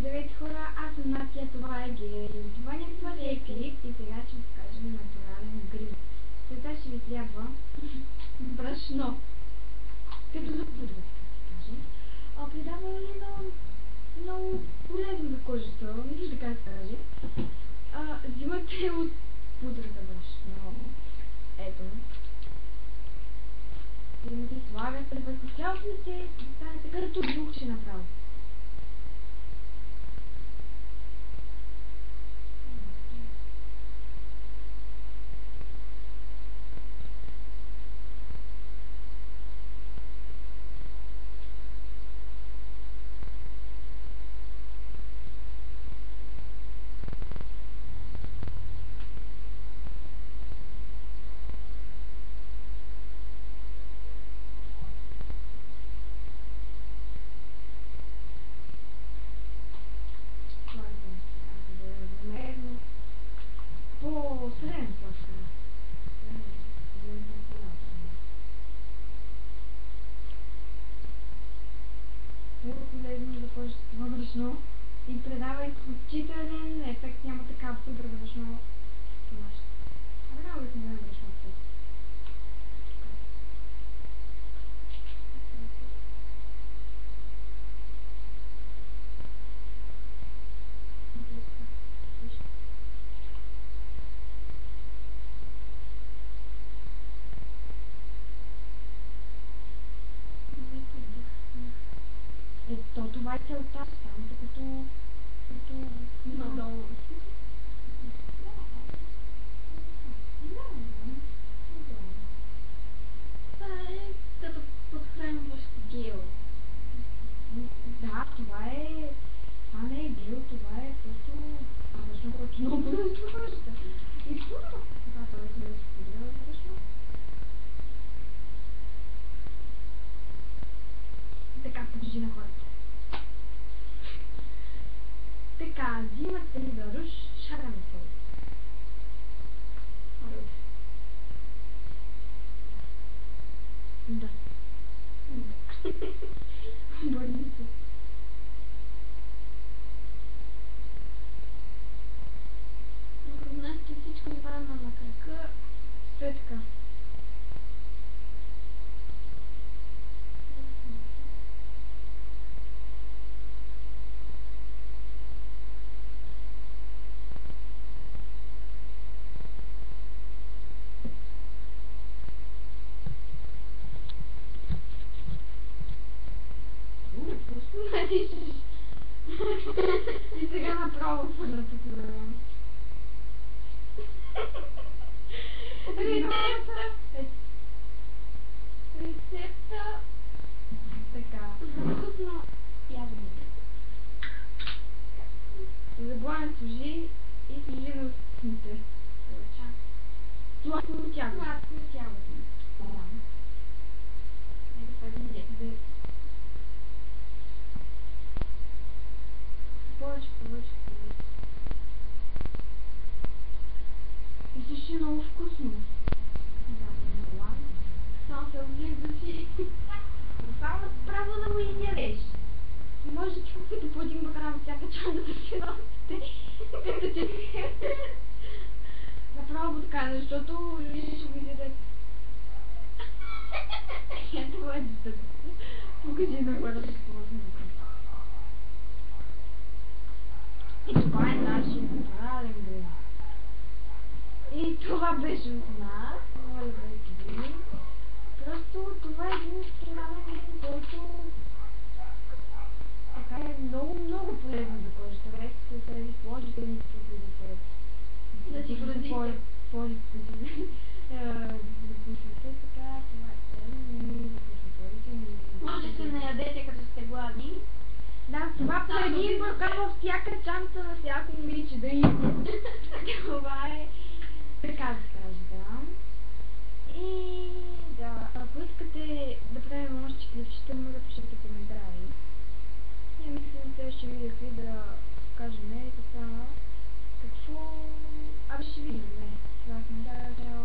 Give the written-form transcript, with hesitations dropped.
Здравейте хора, аз съм Натия, това е Гея. Това си е клип и сега ще ви покажем натурален грим. Сега ще ви трябва брашно, като за пудра, така се каже. Придава много полезно за кожата, така се каже. Взимате от пудрата брашно. Ето. Взимате и слагате върху цялостните, станете като духче направо. Много полезно за кожата това брашно и предава изключителен ефект, няма така пудра брашно като нашето. Много обикновено брашно. Ето, това е целта, само като надолу. Това е като подхранващ гел. Да, това не е гел, това е просто брашно, което много полезно за кожата. И пудра. Това е полезно за пудра брашно. Така, покажи на хората. Така, взимате ли да руш шарен сол? Да. Бърни се. Днес всичко избрана на крака. Все така. И сега направо първата програма. Рецепта. Така. Вкусно ягоди. Заглавен служи и служи на устните. Сладко от ягоди. Сладко от ягоди. Ето това видите. Повече. И също е много вкусно. Да, много ладно. Само се облиза си. Само право да го изядеш. Може човек като по един бакрам всяка чанта да си носите. Като че направо така, защото ще го изядете. Ето това е децата. Покажи на хората какво съм така. И това е нашия натурален грим. И това беше от нас. Това беше грим. Просто това е един натурален грим, който така е много полезно за кожата. Вече се ви сложите ни да си по-специален. Така, това е полезно. Може да се наядете като сте гладни. Да, това преди във всяка чанта на всяко момиче да има. Това е така да кажа, да. И да, ако искате да правим още клипчета, може да пишете коментари. И мисля на следващия видео да кажем какво... Ще видим, това коментара.